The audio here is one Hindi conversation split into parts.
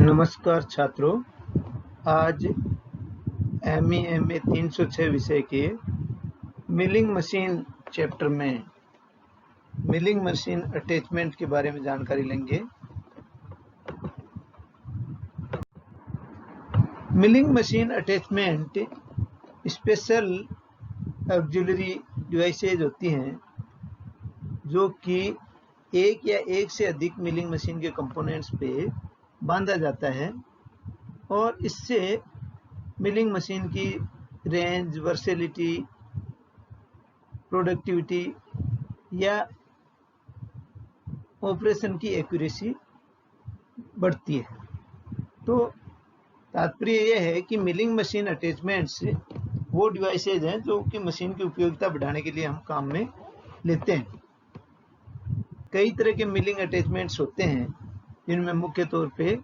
नमस्कार छात्रों, आज MA 306 विषय के मिलिंग मशीन चैप्टर में मिलिंग मशीन अटैचमेंट के बारे में जानकारी लेंगे। Milling machine attachment special auxiliary devices होती हैं जो कि एक या एक से अधिक मिलिंग मशीन के कंपोनेंट्स पे बांधा जाता है और इससे मिलिंग मशीन की रेंज, वर्सेलिटी, प्रोडक्टिविटी या ऑपरेशन की एक्यूरेसी बढ़ती है। तो तात्पर्य यह है कि मिलिंग मशीन अटैचमेंट्स वो डिवाइसेज हैं जो कि मशीन की उपयोगिता बढ़ाने के लिए हम काम में लेते हैं। कई तरह के मिलिंग अटैचमेंट्स होते हैं जिनमें मुख्य तौर पे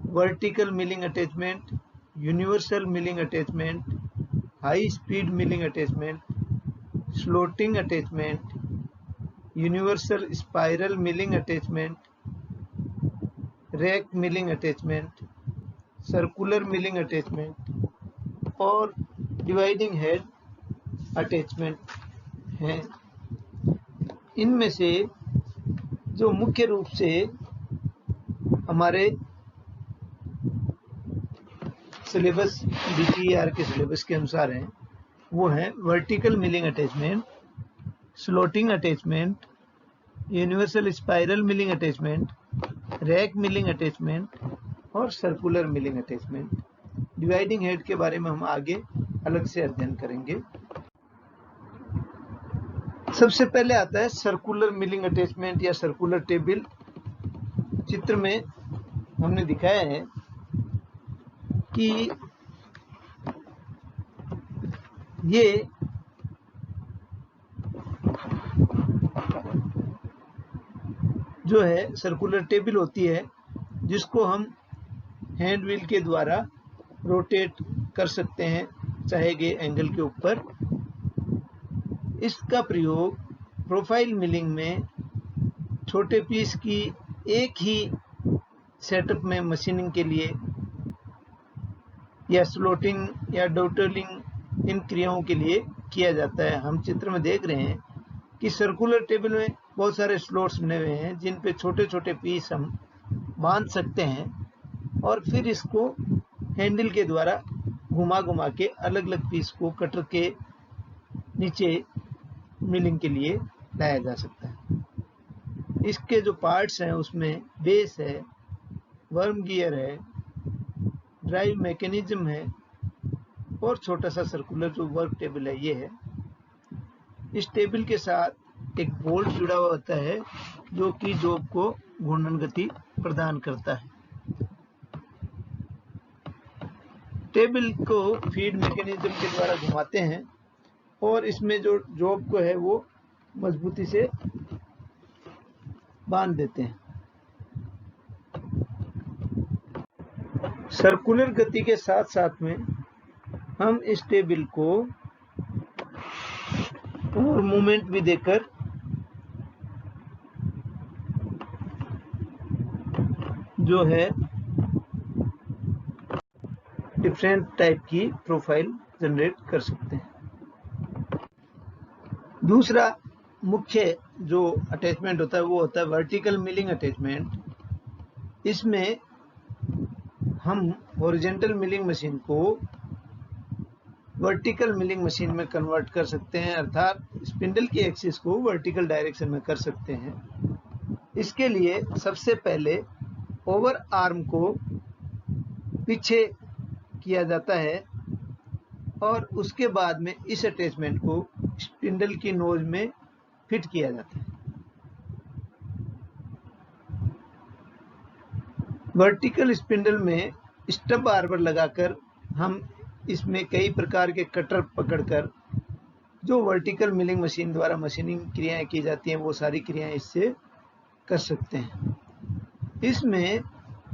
vertical milling attachment, universal milling attachment, high speed milling attachment, slotting attachment, universal spiral milling attachment, rack milling attachment, circular milling attachment और डिवाइडिंग हेड अटैचमेंट हैं। इनमें से जो मुख्य रूप से हमारे सिलेबस DTER के सिलेबस के अनुसार हैं वो है vertical milling attachment, slotting attachment, universal spiral milling attachment, rack milling attachment और circular milling attachment. Dividing head के बारे में हम आगे अलग से अध्ययन करेंगे। सबसे पहले आता है सर्कुलर मिलिंग अटैचमेंट या सर्कुलर टेबल। चित्र में हमने दिखाया है कि ये जो है सर्कुलर टेबल होती है जिसको हम हैंड व्हील के द्वारा रोटेट कर सकते हैं चाहे गए एंगल के ऊपर। इसका प्रयोग प्रोफाइल मिलिंग में छोटे पीस की एक ही सेटअप में मशीनिंग के लिए या स्लोटिंग या डॉटलिंग इन क्रियाओं के लिए किया जाता है। हम चित्र में देख रहे हैं कि सर्कुलर टेबल में बहुत सारे स्लॉट्स बने हुए हैं जिन पे छोटे छोटे पीस हम बांध सकते हैं और फिर इसको हैंडल के द्वारा घुमा घुमा के अलग अलग पीस को कटर के नीचे मिलिंग के लिए लाया जा सकता है। इसके जो पार्ट्स हैं उसमें बेस है, वर्म गियर है, ड्राइव मैकेनिज्म है और छोटा सा सर्कुलर जो वर्क टेबल है ये है। इस टेबल के साथ एक बोल्ट जुड़ा हुआ होता है जो कि जॉब को घूर्णन गति प्रदान करता है। टेबल को फीड मैकेनिज्म के द्वारा घुमाते हैं और इसमें जो जॉब को है वो मजबूती से बांध देते हैं। सर्कुलर गति के साथ साथ में हम इस टेबल को और मूवमेंट भी देकर जो है डिफरेंट टाइप की प्रोफाइल जनरेट कर सकते हैं। दूसरा मुख्य जो अटैचमेंट होता है वो होता है वर्टिकल मिलिंग अटैचमेंट। इसमें हम हॉरिजॉन्टल मिलिंग मशीन को वर्टिकल मिलिंग मशीन में कन्वर्ट कर सकते हैं, अर्थात स्पिंडल की एक्सिस को वर्टिकल डायरेक्शन में कर सकते हैं। इसके लिए सबसे पहले ओवर आर्म को पीछे किया जाता है और उसके बाद में इस अटैचमेंट को स्पिंडल की नोज में फिट किया जाता है। वर्टिकल स्पिंडल में स्टब आर्बर लगाकर हम इसमें कई प्रकार के कटर पकड़कर जो वर्टिकल मिलिंग मशीन द्वारा मशीनिंग क्रियाएं की जाती हैं वो सारी क्रियाएं इससे कर सकते हैं। इसमें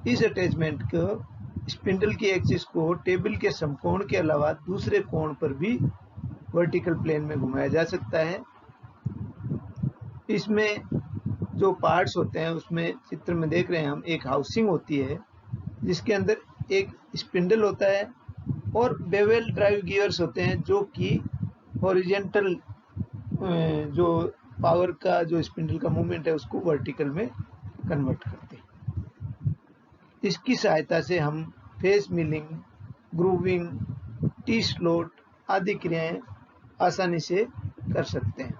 इस अटैचमेंट को स्पिंडल की एक्सिस को टेबल के समकोण के अलावा दूसरे कोण पर भी वर्टिकल प्लेन में घुमाया जा सकता है। इसमें जो पार्ट्स होते हैं उसमें चित्र में देख रहे हैं हम एक हाउसिंग होती है जिसके अंदर एक स्पिंडल होता है और बेवल ड्राइव गियर्स होते हैं जो कि हॉरिजेंटल जो पावर का जो स्पिंडल का मूवमेंट है उसको वर्टिकल में कन्वर्ट करते हैं। इसकी सहायता से हम face milling, grooving, T slot आदि क्रियाएं आसानी से कर सकते हैं।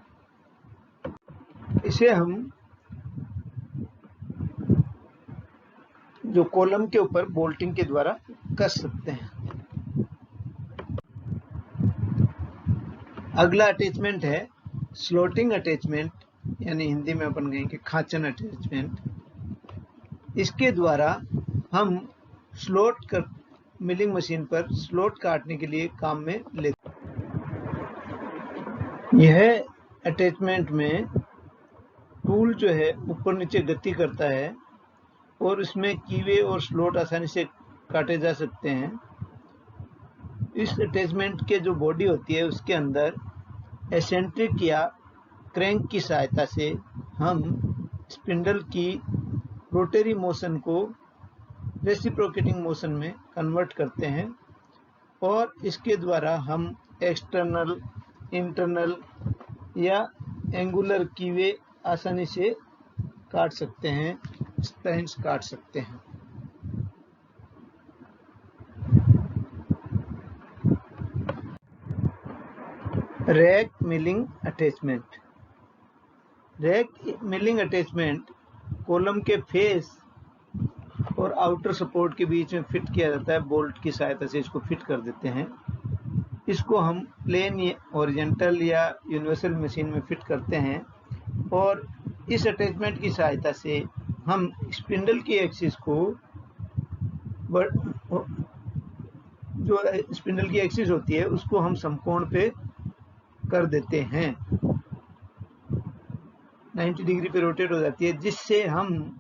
इसे हम जो कॉलम के ऊपर बोल्टिंग के द्वारा कर सकते हैं। अगला अटैचमेंट है स्लॉटिंग अटैचमेंट, यानी हिंदी में अपन कहेंगे खांचन अटैचमेंट। इसके द्वारा हम स्लॉट कर मिलिंग मशीन पर स्लॉट काटने के लिए काम में लेते हैं। यह अटैचमेंट में टूल जो है ऊपर नीचे गति करता है और इसमें कीवे और स्लॉट आसानी से काटे जा सकते हैं। इस अटैचमेंट के जो बॉडी होती है उसके अंदर एसेंट्रिक या क्रैंक की सहायता से हम स्पिंडल की रोटरी मोशन को रेसिप्रोकेटिंग मोशन में कन्वर्ट करते हैं और इसके द्वारा हम एक्सटर्नल, इंटरनल या एंगुलर कीवे आसानी से काट सकते हैं, स्पैन्स काट सकते हैं। Rack milling attachment. Rack milling attachment column के फेस और आउटर सपोर्ट के बीच में फिट किया जाता है। बोल्ट की सहायता से इसको फिट कर देते हैं। इसको हम प्लेन हॉरिजॉन्टल या यूनिवर्सल मशीन में फिट करते हैं और इस अटैचमेंट की सहायता से हम स्पिंडल की एक्सिस को जो स्पिंडल की एक्सिस होती है उसको हम समकोण पे कर देते हैं, 90 डिग्री पे रोटेट हो जाती है, जिससे हम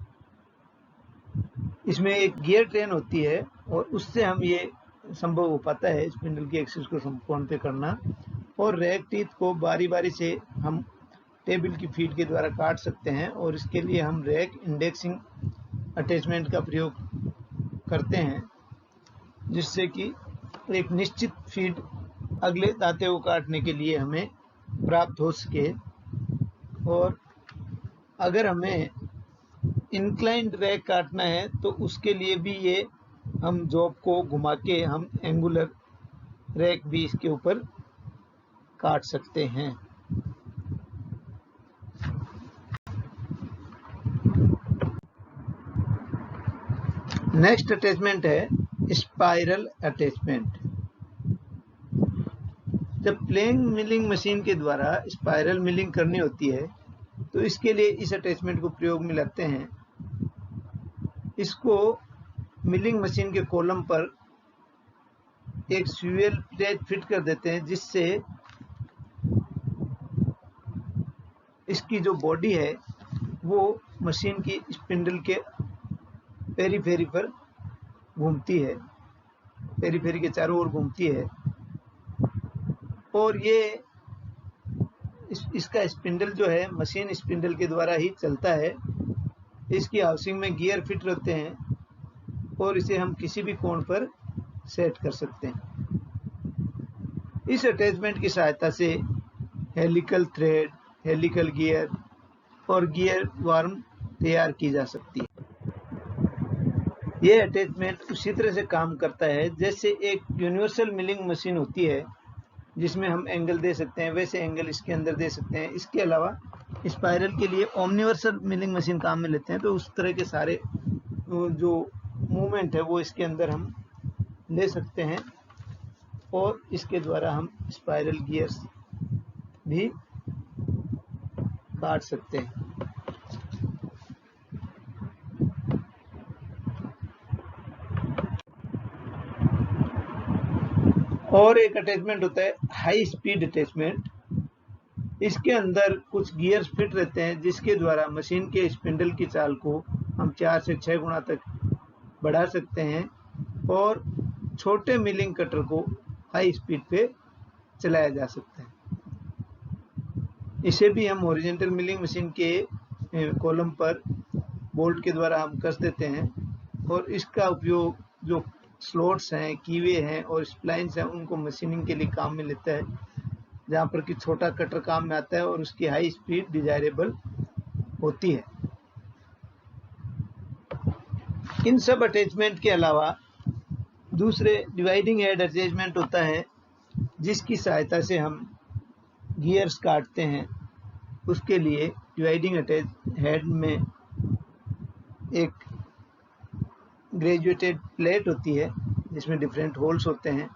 इसमें एक गियर ट्रेन होती है और उससे हम ये संभव हो पाता है स्पिंडल की एक्सिस को समकोण पे करना। और रैक टीथ को बारी बारी से हम टेबल की फीड के द्वारा काट सकते हैं और इसके लिए हम रैक इंडेक्सिंग अटैचमेंट का प्रयोग करते हैं, जिससे कि एक निश्चित फीड अगले दांते को काटने के लिए हमें प्राप्त हो सके। और अगर हमें इंक्लाइंड रैक काटना है तो उसके लिए भी ये हम जॉब को घुमा के हम एंगुलर रैक भी इसके ऊपर काट सकते हैं। नेक्स्ट अटैचमेंट है स्पाइरल अटैचमेंट। जब प्लेन मिलिंग मशीन के द्वारा स्पाइरल मिलिंग करनी होती है तो इसके लिए इस अटैचमेंट को प्रयोग में लाते हैं। इसको मिलिंग मशीन के कॉलम पर एक स्वीवेल प्लेट फिट कर देते हैं, जिससे इसकी जो बॉडी है वो मशीन की स्पिंडल के पेरीफेरी पर घूमती है, पेरीफेरी के चारों ओर घूमती है और ये इसका स्पिंडल जो है मशीन स्पिंडल के द्वारा ही चलता है। इसकी हाउसिंग में गियर फिट रहते हैं और इसे हम किसी भी कोण पर सेट कर सकते हैं। इस अटैचमेंट की सहायता से हेलिकल थ्रेड, हेलिकल गियर और गियर वार्म तैयार की जा सकती है। यह अटैचमेंट उसी तरह से काम करता है जैसे एक यूनिवर्सल मिलिंग मशीन होती है जिसमें हम एंगल दे सकते हैं, वैसे एंगल इसके अंदर दे सकते हैं। इसके अलावा स्पाइरल के लिए ओमनिवर्सल मिलिंग मशीन काम में लेते हैं, तो उस तरह के सारे जो मूवमेंट है वो इसके अंदर हम ले सकते हैं और इसके द्वारा हम स्पाइरल गियर्स भी काट सकते हैं। और एक अटैचमेंट होता है हाई स्पीड अटैचमेंट। इसके अंदर कुछ गियर्स फिट रहते हैं जिसके द्वारा मशीन के स्पिंडल की चाल को हम 4 से 6 गुना तक बढ़ा सकते हैं और छोटे मिलिंग कटर को हाई स्पीड पे चलाया जा सकता है। इसे भी हम हॉरिजॉन्टल मिलिंग मशीन के कॉलम पर बोल्ट के द्वारा हम कस देते हैं और इसका उपयोग जो स्लॉट्स हैं, कीवे हैं और स्प्लाइंस हैं उनको मशीनिंग के लिए काम में लेता है, जहाँ पर कि छोटा कटर काम में आता है और उसकी हाई स्पीड डिजायरेबल होती है। इन सब अटैचमेंट के अलावा दूसरे डिवाइडिंग हेड अटैचमेंट होता है, जिसकी सहायता से हम गियर्स काटते हैं। उसके लिए डिवाइडिंग हेड में एक ग्रेजुएटेड प्लेट होती है जिसमें डिफरेंट होल्स होते हैं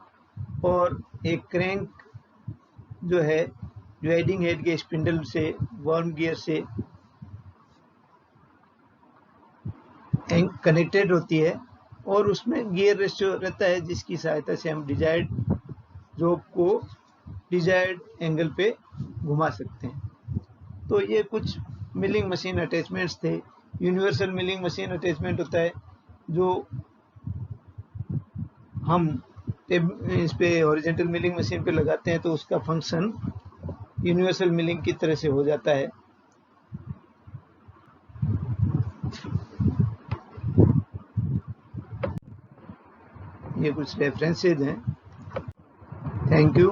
और एक क्रैंक जो है डिवाइडिंग हेड के स्पिंडल से वर्म गियर से कनेक्टेड होती है और उसमें गियर रेशियो रहता है, जिसकी सहायता से हम डिजायर्ड रोप को डिजायर्ड एंगल पे घुमा सकते हैं। तो ये कुछ मिलिंग मशीन अटैचमेंट्स थे। यूनिवर्सल मिलिंग मशीन अटैचमेंट होता है जो हम इस पे हॉरिजॉन्टल मिलिंग मशीन पे लगाते हैं तो उसका फंक्शन यूनिवर्सल मिलिंग की तरह से हो जाता है। ये कुछ रेफरेंसेज हैं। Thank you.